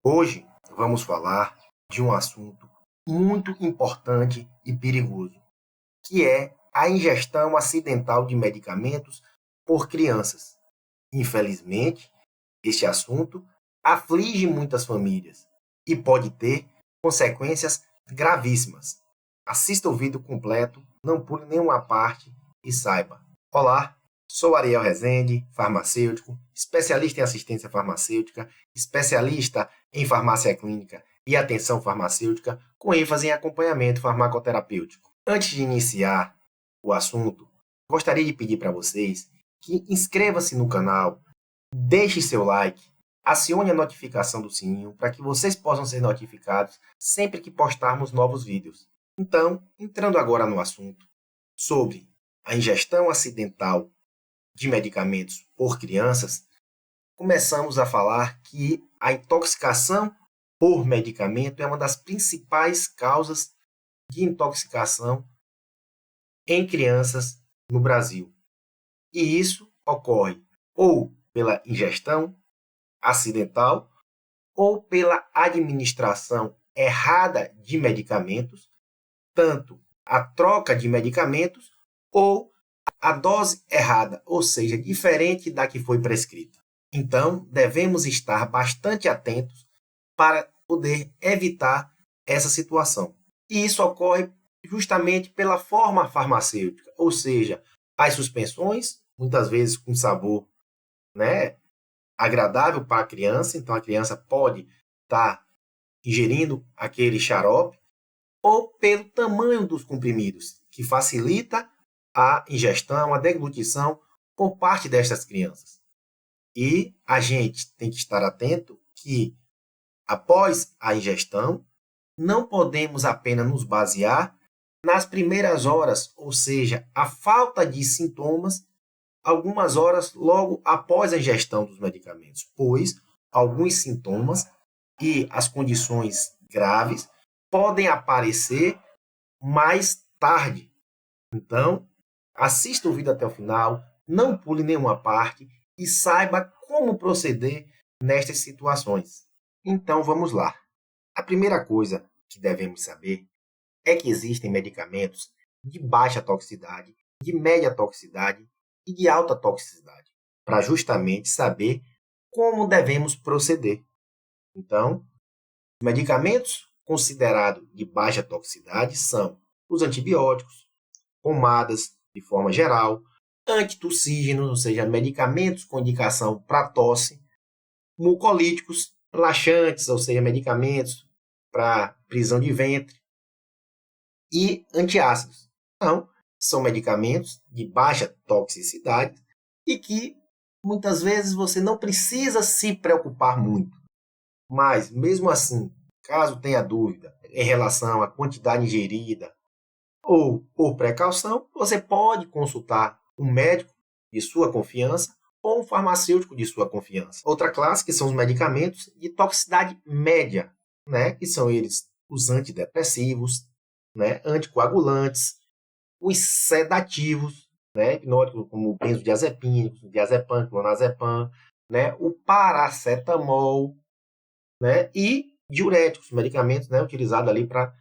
Hoje vamos falar de um assunto muito importante e perigoso, que é a ingestão acidental de medicamentos por crianças. Infelizmente, este assunto aflige muitas famílias e pode ter consequências gravíssimas. Assista o vídeo completo, não pule nenhuma parte e saiba. Olá, sou Ariel Rezende, farmacêutico, especialista em assistência farmacêutica, especialista em farmácia clínica e atenção farmacêutica, com ênfase em acompanhamento farmacoterapêutico. Antes de iniciar o assunto, gostaria de pedir para vocês que inscreva-se no canal, deixe seu like, acione a notificação do sininho para que vocês possam ser notificados sempre que postarmos novos vídeos. Então, entrando agora no assunto sobre a ingestão acidental de medicamentos por crianças, começamos a falar que a intoxicação por medicamento é uma das principais causas de intoxicação em crianças no Brasil. E isso ocorre ou pela ingestão acidental ou pela administração errada de medicamentos, tanto a troca de medicamentos ou a dose errada, ou seja, diferente da que foi prescrita. Então, devemos estar bastante atentos para poder evitar essa situação. E isso ocorre justamente pela forma farmacêutica, ou seja, as suspensões, muitas vezes com sabor, agradável para a criança, então a criança pode estar ingerindo aquele xarope, ou pelo tamanho dos comprimidos, que facilita a ingestão, a deglutição por parte destas crianças. E a gente tem que estar atento que, após a ingestão, não podemos apenas nos basear nas primeiras horas, ou seja, a falta de sintomas, algumas horas logo após a ingestão dos medicamentos, pois alguns sintomas e as condições graves podem aparecer mais tarde. Então, assista o vídeo até o final, não pule nenhuma parte e saiba como proceder nestas situações. Então, vamos lá. A primeira coisa que devemos saber é que existem medicamentos de baixa toxicidade, de média toxicidade e de alta toxicidade, para justamente saber como devemos proceder. Então, os medicamentos considerados de baixa toxicidade são os antibióticos, pomadas de forma geral, antitussígenos, ou seja, medicamentos com indicação para tosse, mucolíticos, laxantes, ou seja, medicamentos para prisão de ventre, e antiácidos. Então, são medicamentos de baixa toxicidade e que muitas vezes você não precisa se preocupar muito. Mas, mesmo assim, caso tenha dúvida em relação à quantidade ingerida ou por precaução, você pode consultar um médico de sua confiança ou um farmacêutico de sua confiança. Outra classe que são os medicamentos de toxicidade média, que são eles os antidepressivos, anticoagulantes, os sedativos, hipnóticos como o benzodiazepínicos, o diazepam, clonazepam, o paracetamol, e diuréticos, medicamentos utilizados ali para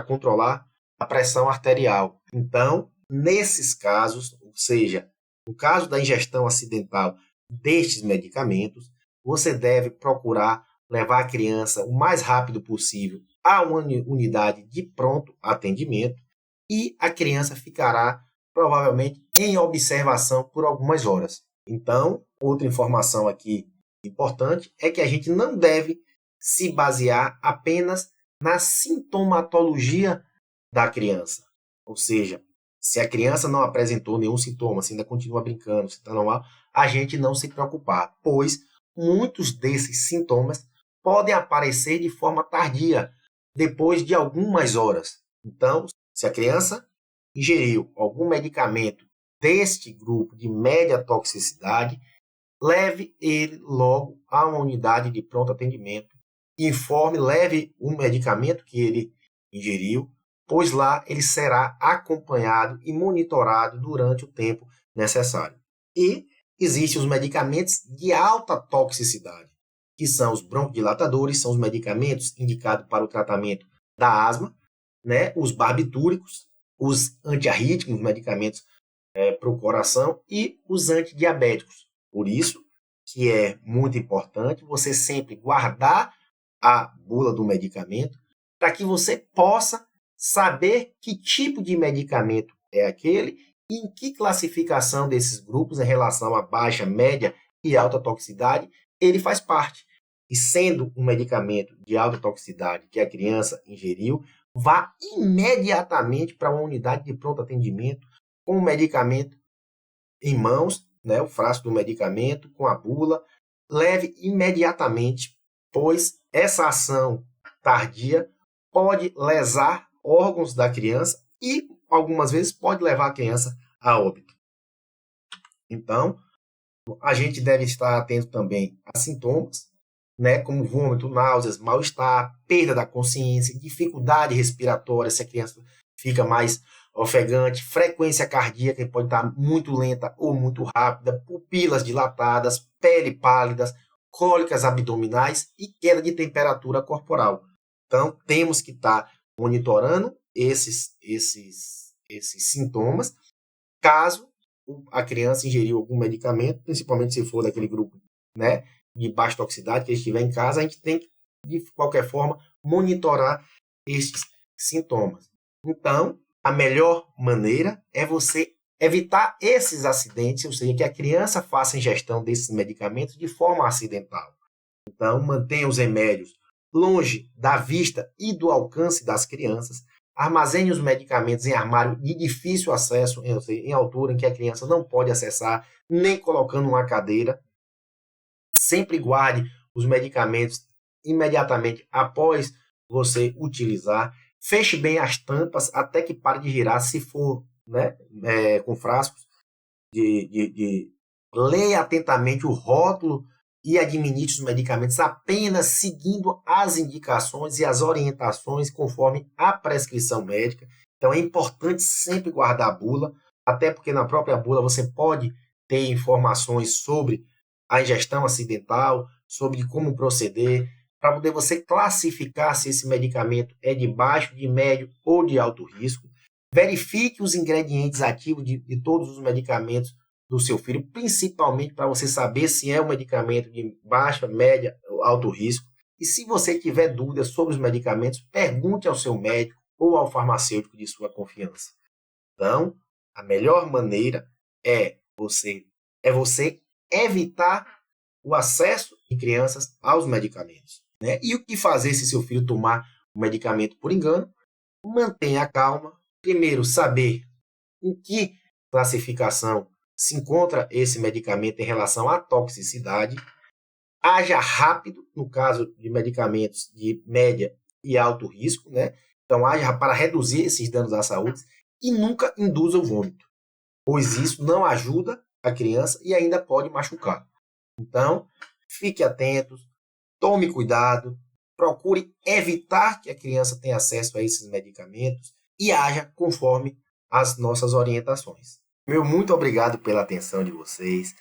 controlar a pressão arterial. Então, nesses casos, ou seja, no caso da ingestão acidental destes medicamentos, você deve procurar levar a criança o mais rápido possível a uma unidade de pronto atendimento e a criança ficará provavelmente em observação por algumas horas. Então, outra informação aqui importante é que a gente não deve se basear apenas na sintomatologia da criança. Ou seja, se a criança não apresentou nenhum sintoma, se ainda continua brincando, se está normal, a gente não se preocupar, pois muitos desses sintomas podem aparecer de forma tardia, depois de algumas horas. Então, se a criança ingeriu algum medicamento deste grupo de média toxicidade, leve ele logo a uma unidade de pronto atendimento, informe, leve o medicamento que ele ingeriu, pois lá ele será acompanhado e monitorado durante o tempo necessário. E existem os medicamentos de alta toxicidade. que são os broncodilatadores, são os medicamentos indicados para o tratamento da asma, né? Os barbitúricos, os antiarrítmicos, medicamentos para o coração, e os antidiabéticos. Por isso que é muito importante você sempre guardar a bula do medicamento para que você possa saber que tipo de medicamento é aquele e em que classificação desses grupos em relação a baixa, média e alta toxicidade ele faz parte. E sendo um medicamento de alta toxicidade que a criança ingeriu, vá imediatamente para uma unidade de pronto atendimento com o medicamento em mãos, né, o frasco do medicamento, com a bula, leve imediatamente, pois essa ação tardia pode lesar órgãos da criança e, algumas vezes, pode levar a criança a óbito. Então, a gente deve estar atento também a sintomas, né, como vômito, náuseas, mal-estar, perda da consciência, dificuldade respiratória, se a criança fica mais ofegante, frequência cardíaca que pode estar muito lenta ou muito rápida, pupilas dilatadas, pele pálida, cólicas abdominais e queda de temperatura corporal. Então, temos que estar monitorando esses sintomas, caso a criança ingeriu algum medicamento, principalmente se for daquele grupo, né, de baixa toxicidade, que ele estiver em casa, a gente tem que, de qualquer forma, monitorar estes sintomas. Então, a melhor maneira é você evitar esses acidentes, ou seja, que a criança faça a ingestão desses medicamentos de forma acidental. Então, mantenha os remédios longe da vista e do alcance das crianças. Armazene os medicamentos em armário de difícil acesso, em altura em que a criança não pode acessar, nem colocando uma cadeira. Sempre guarde os medicamentos imediatamente após você utilizar. Feche bem as tampas até que pare de girar, se for, né, com frascos. Leia atentamente o rótulo e administre os medicamentos apenas seguindo as indicações e as orientações conforme a prescrição médica. Então é importante sempre guardar a bula, até porque na própria bula você pode ter informações sobre a ingestão acidental, sobre como proceder, para poder você classificar se esse medicamento é de baixo, de médio ou de alto risco. Verifique os ingredientes ativos de todos os medicamentos do seu filho, principalmente para você saber se é um medicamento de baixa, média ou alto risco. E se você tiver dúvidas sobre os medicamentos, pergunte ao seu médico ou ao farmacêutico de sua confiança. Então, a melhor maneira é você evitar o acesso de crianças aos medicamentos, né? E o que fazer se seu filho tomar o medicamento por engano? Mantenha a calma. Primeiro, saber em que classificação se encontra esse medicamento em relação à toxicidade. Haja rápido no caso de medicamentos de média e alto risco, né? Então, haja para reduzir esses danos à saúde e nunca induza o vômito, pois isso não ajuda a criança e ainda pode machucar. Então, fique atento, tome cuidado, procure evitar que a criança tenha acesso a esses medicamentos e haja conforme as nossas orientações. Meu muito obrigado pela atenção de vocês.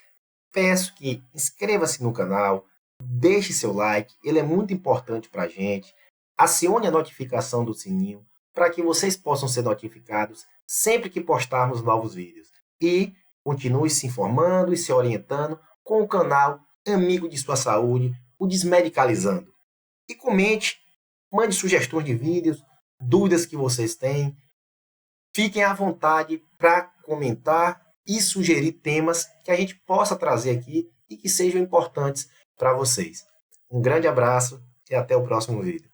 Peço que inscreva-se no canal, deixe seu like, ele é muito importante para a gente. Acione a notificação do sininho para que vocês possam ser notificados sempre que postarmos novos vídeos. E continue se informando e se orientando com o canal amigo de sua saúde, o Desmedicalizando. E comente, mande sugestões de vídeos, dúvidas que vocês têm. Fiquem à vontade para comentar e sugerir temas que a gente possa trazer aqui e que sejam importantes para vocês. Um grande abraço e até o próximo vídeo.